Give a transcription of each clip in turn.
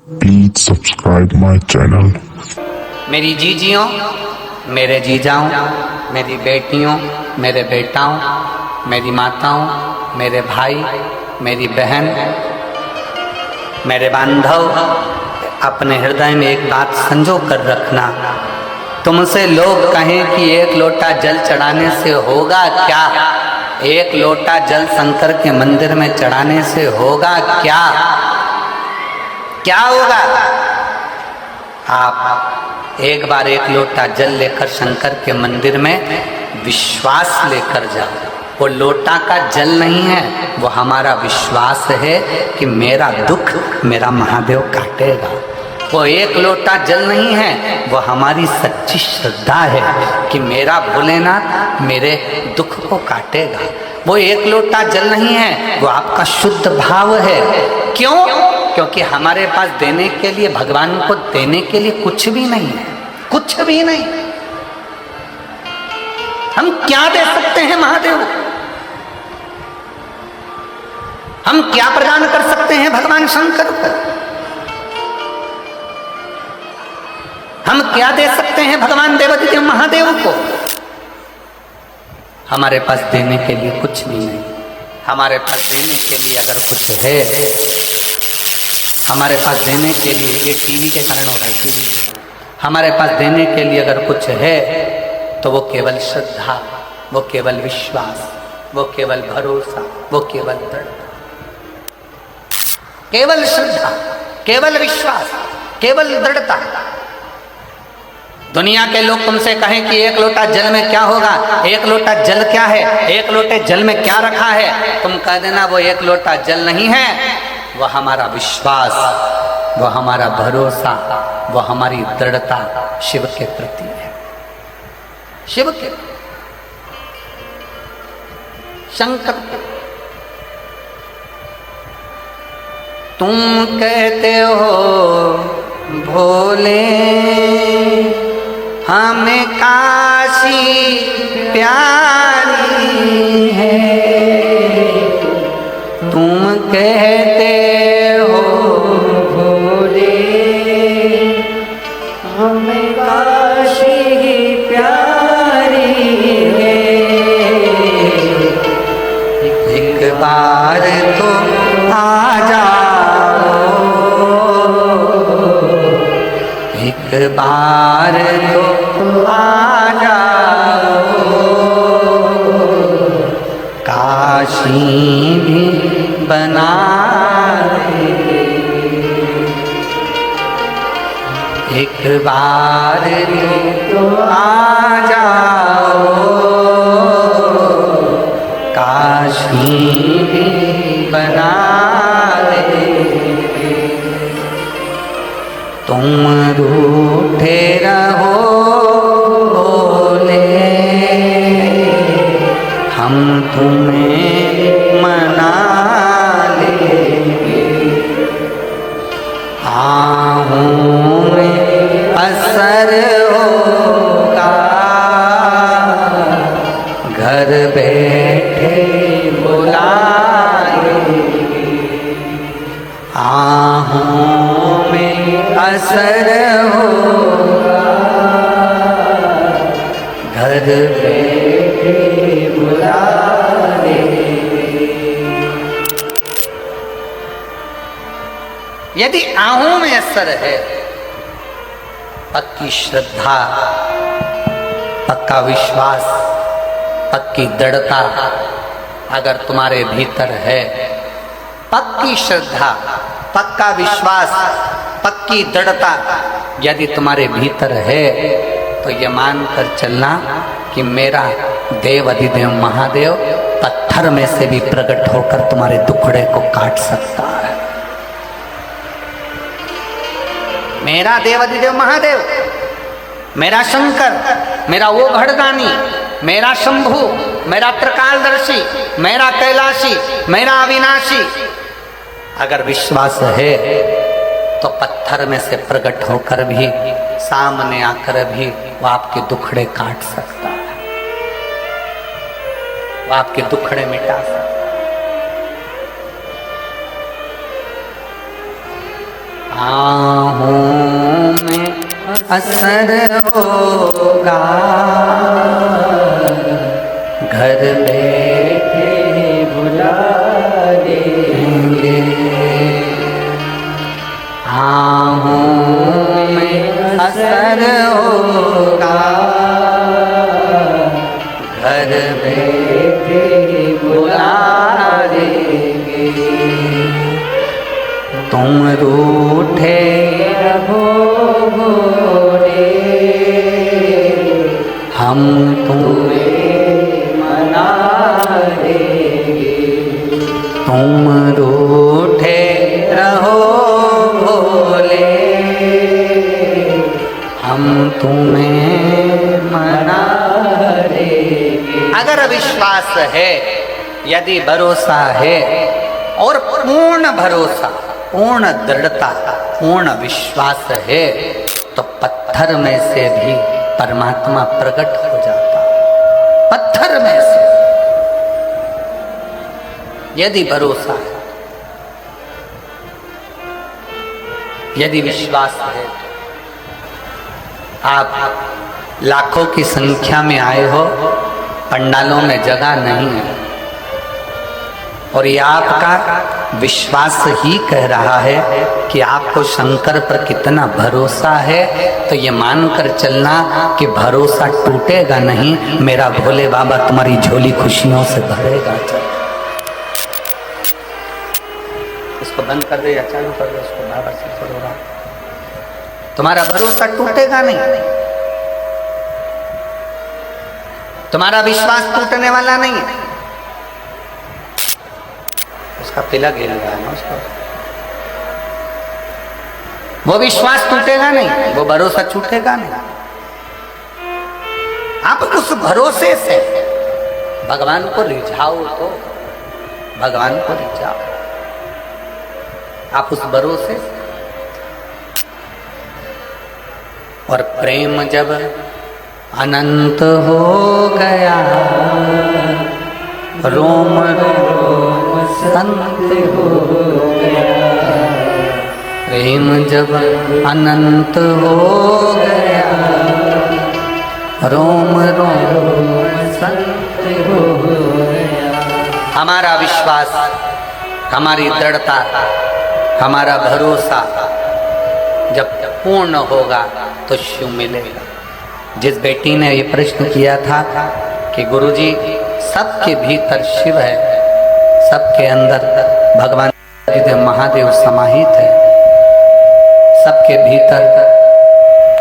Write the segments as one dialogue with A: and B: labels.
A: Please subscribe my channel.
B: मेरी जीजियों, मेरे जीजाओं, मेरी बेटियों, मेरे बेटाओं, मेरी माताओं, मेरे भाई, मेरी बहन, मेरे बांधव, अपने हृदय में एक बात संजो कर रखना। तुमसे लोग कहें कि एक लोटा जल चढ़ाने से होगा क्या? एक लोटा जल शंकर के मंदिर में चढ़ाने से होगा क्या? क्या होगा? आप एक बार एक लोटा जल लेकर शंकर के मंदिर में विश्वास लेकर जाओ। वो लोटा का जल नहीं है, वो हमारा विश्वास है कि मेरा दुख मेरा महादेव काटेगा। वो एक लोटा जल नहीं है, वो हमारी सच्ची श्रद्धा है कि मेरा भोलेनाथ मेरे दुख को काटेगा। वो एक लोटा जल नहीं है, वो आपका शुद्ध भाव है। क्यों? क्योंकि हमारे पास देने के लिए, भगवान को देने के लिए कुछ भी नहीं है, कुछ भी नहीं। हम क्या दे सकते हैं महादेव? हम क्या प्रदान कर सकते हैं भगवान शंकर को? हम क्या दे सकते हैं भगवान देवादिदेव महादेव को? हमारे पास देने के लिए कुछ भी नहीं। हमारे पास देने के लिए अगर कुछ है, हमारे पास देने के लिए, ये टीवी के कारण हो रहा है, टीवी, हमारे पास देने के लिए अगर कुछ है तो वो केवल श्रद्धा, वो केवल विश्वास, वो केवल भरोसा, वो केवल दृढ़ता। केवल श्रद्धा, केवल विश्वास, केवल दृढ़ता। दुनिया के लोग तुमसे कहें कि एक लोटा जल में क्या होगा, एक लोटा जल क्या है, एक लोटे जल में क्या रखा है, तुम कह देना वो एक लोटा जल नहीं है, वो हमारा विश्वास, वो हमारा भरोसा, वो हमारी दृढ़ता शिव के प्रति है। शिव के, शंकर के। तुम कहते हो भोले हमें काशी प्यारी है, तुम कहते हो भोले हमें काशी प्यारी है। एक बार तो आ जाओ, एक बार तो आ जाओ, काशी भी बना दे। एक बार तो आ जाओ, काशी भी बना दे। तुम रूठे रहो भोले, हम तुम्हें मना लेंगे। आहों में असर होगा, घर बैठे बुला लेंगे। आहों में असर होगा, घर बैठे बुला लेंगे। यदि आहों में असर है, पक्की श्रद्धा, पक्का विश्वास, पक्की दृढ़ता अगर तुम्हारे भीतर है, पक्की श्रद्धा, पक्का विश्वास, पक्की दृढ़ता यदि तुम्हारे भीतर है, तो ये मान कर चलना कि मेरा देव अधिदेव महादेव पत्थर में से भी प्रकट होकर तुम्हारे दुखड़े को काट सकता है। मेरा देव अधिदेव महादेव, मेरा शंकर, मेरा वो घड़दानी, मेरा शंभु, मेरा त्रिकालदर्शी, मेरा कैलाशी, मेरा अविनाशी, अगर विश्वास है तो पत्थर में से प्रकट होकर भी, सामने आकर भी वो आपके दुखड़े काट सकता है, वो आपके दुखड़े मिटा सकता है। आहों में असर होगा, घर बैठे बुला देंगे। आहों में असर होगा, घर बैठे बुला देंगे। तुम रूठे रहो भोले, हम तुम्हें मना देंगे। तुम रूठे रहो भोले, हम तुम्हें मना देंगे। अगर विश्वास है, यदि भरोसा है और पूर्ण भरोसा, पूर्ण दृढ़ता, पूर्ण विश्वास है, तो पत्थर में से भी परमात्मा प्रकट हो जाता। पत्थर में से, यदि भरोसा है, यदि विश्वास है। आप लाखों की संख्या में आए हो, पंडालों में जगह नहीं है, और ये आपका विश्वास ही कह रहा है कि आपको शंकर पर कितना भरोसा है। तो ये मानकर चलना कि भरोसा टूटेगा नहीं, मेरा भोले बाबा तुम्हारी झोली खुशियों से भरेगा। चल इसको बंद कर दे या चालू कर दे, इसको बाबा से करोगा, तुम्हारा भरोसा टूटेगा नहीं, तुम्हारा विश्वास टूटने वाला नहीं है। उसका तिलक गिर गया है ना, उसको वो विश्वास टूटेगा नहीं, वो भरोसा छूटेगा नहीं। आप उस भरोसे से भगवान को रिझाओ, तो भगवान को रिझाओ। आप उस भरोसे से, और प्रेम जब अनंत हो गया, रोम रोम संत हो गया। प्रेम जब अनंत हो गया, रोम रोम संत हो गया। हमारा विश्वास, हमारी दृढ़ता, हमारा भरोसा जब पूर्ण होगा तो शिव मिलेगा। जिस बेटी ने ये प्रश्न किया था कि गुरुजी सबके भीतर शिव है, सबके अंदर भगवान महादेव समाहित है, सबके भीतर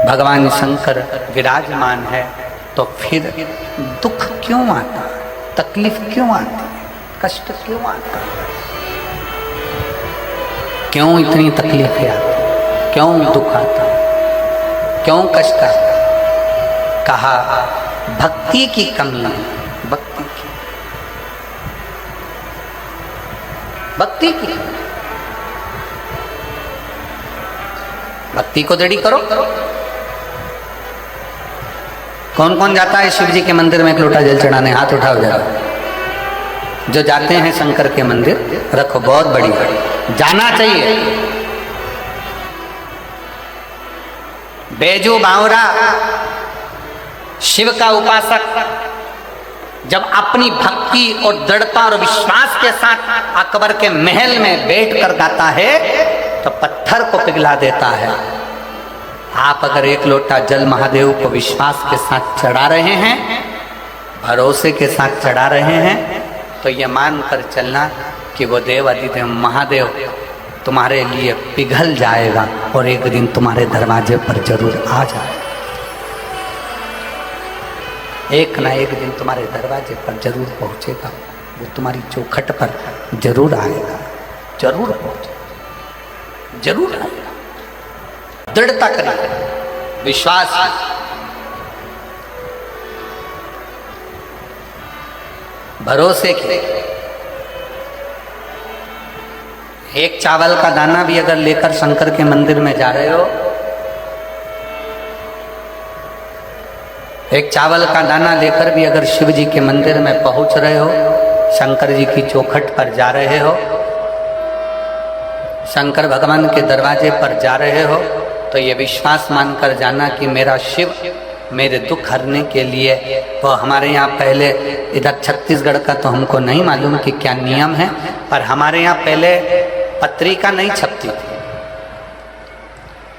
B: भगवान शंकर विराजमान है, तो फिर दुख क्यों आता, तकलीफ क्यों आती, कष्ट क्यों आता, क्यों इतनी तकलीफें आती, क्यों दुख आता, क्यों कष्ट आता? कहा भक्ति की कमी है, भक्ति की, भक्ति की। भक्ति को दृढ़ी करो। कौन कौन जाता है शिव जी के मंदिर में एक लोटा जल चढ़ाने? हाथ उठाओ जरा। जो जाते हैं शंकर के मंदिर, रखो, बहुत बड़ी, जाना चाहिए। बैजू बावरा शिव का उपासक जब अपनी भक्ति और दृढ़ता और विश्वास के साथ अकबर के महल में बैठकर गाता है तो पत्थर को पिघला देता है। आप अगर एक लोटा जल महादेव को विश्वास के साथ चढ़ा रहे हैं, भरोसे के साथ चढ़ा रहे हैं, तो ये मान कर चलना कि वो देव अधिदेव महादेव तुम्हारे लिए पिघल जाएगा और एक दिन तुम्हारे दरवाजे पर जरूर आ जाएगा। एक ना एक दिन तुम्हारे दरवाजे पर जरूर पहुंचेगा, वो तुम्हारी चौखट पर जरूर आएगा, जरूर पहुंचेगा, जरूर आएगा। दृढ़ता करें, विश्वास, भरोसे के। एक चावल का दाना भी अगर लेकर शंकर के मंदिर में जा रहे हो, एक चावल का दाना लेकर भी अगर शिव जी के मंदिर में पहुंच रहे हो, शंकर जी की चौखट पर जा रहे हो, शंकर भगवान के दरवाजे पर जा रहे हो तो ये विश्वास मानकर जाना कि मेरा शिव मेरे दुख हरने के लिए, वो हमारे यहाँ पहले, इधर छत्तीसगढ़ का तो हमको नहीं मालूम कि क्या नियम है, पर हमारे यहाँ पहले पत्रिका नहीं छपती थी,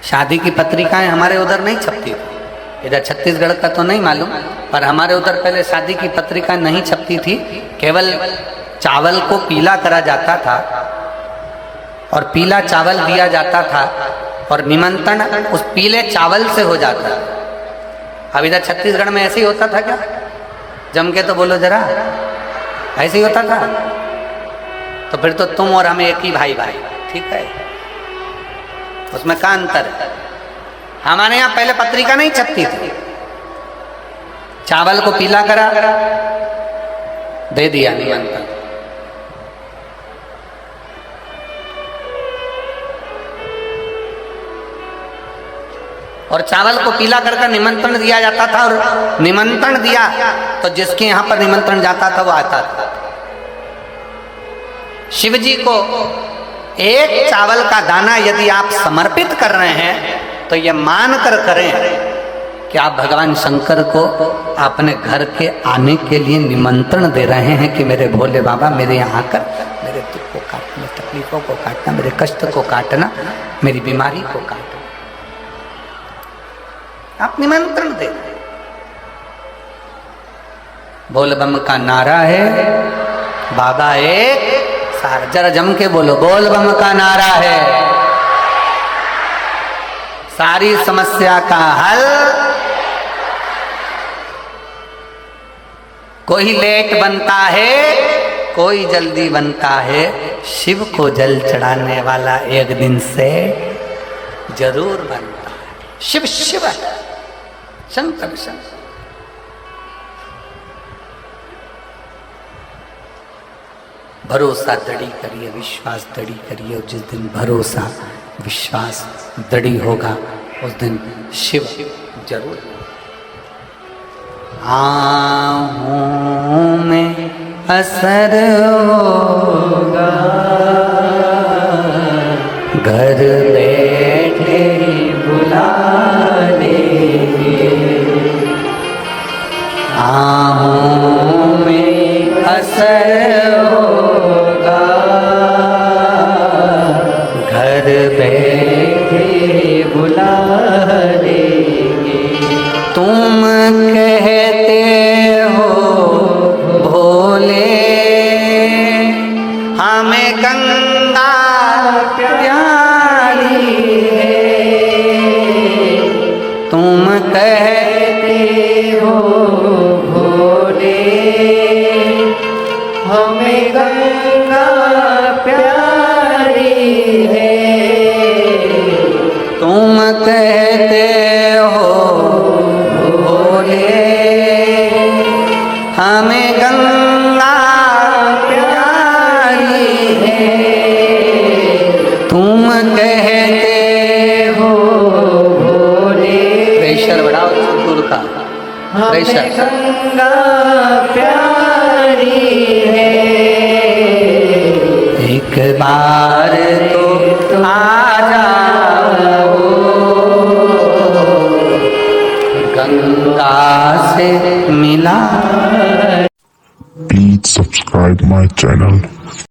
B: शादी की पत्रिकाएं हमारे उधर नहीं छपती थी। इधर छत्तीसगढ़ का तो नहीं मालूम, पर हमारे उधर पहले शादी की पत्रिका नहीं छपती थी। केवल चावल को पीला करा जाता था और पीला चावल दिया जाता था और निमंत्रण उस पीले चावल से हो जाता। अब इधर छत्तीसगढ़ में ऐसे ही होता था क्या? जम के तो बोलो जरा, ऐसे ही होता था? तो फिर तो तुम और हम एक ही भाई भाई, ठीक है? उसमें क्या अंतर है? हमारे यहाँ पहले पत्रिका नहीं छपती थी, चावल को पीला करा, दे दिया निमंत्रण। और चावल को पीला करके निमंत्रण दिया जाता था, और निमंत्रण दिया तो जिसके यहाँ पर निमंत्रण जाता था वो आता था। शिव जी को एक चावल का दाना यदि आप समर्पित कर रहे हैं तो ये मान कर करें कि आप भगवान शंकर को अपने घर के आने के लिए निमंत्रण दे रहे हैं कि मेरे भोले बाबा मेरे यहाँ आकर मेरे दुख को काटना, तकलीफों को काटना, मेरे कष्ट को काटना, मेरी बीमारी को काटना। आप निमंत्रण दे। बोल बम का नारा है, बाबा एक सार, जरा जम के बोलो, बोल बम का नारा है, सारी समस्या का हल। कोई लेट बनता है, कोई जल्दी बनता है, शिव को जल चढ़ाने वाला एक दिन से जरूर बनता है। शिव शिव है, शंकर शंकर। भरोसा दृढ़ी करिए, विश्वास दृढ़ी करिए, और जिस दिन भरोसा विश्वास दृढ़ी होगा उस दिन शिव जरूर। आँखों में असर होगा, घर बैठे बुला लेंगे। आँखों में असर होगा, घर बैठे बुला लेंगे। तुम कहते हो भोले हमें गंगा प्यारी है, तुम कहते हो भोले हमें गंगा प्यारी है, तुम कहते हो भोले हमें गंगा प्यारी है, तुम कहते हो भोले। प्रेशर बढ़ाओ सुर का, प्रेशर। गंगा प्यारी है, एक बार तो आ जाओ, गंगा से मिला।
A: Please subscribe my channel.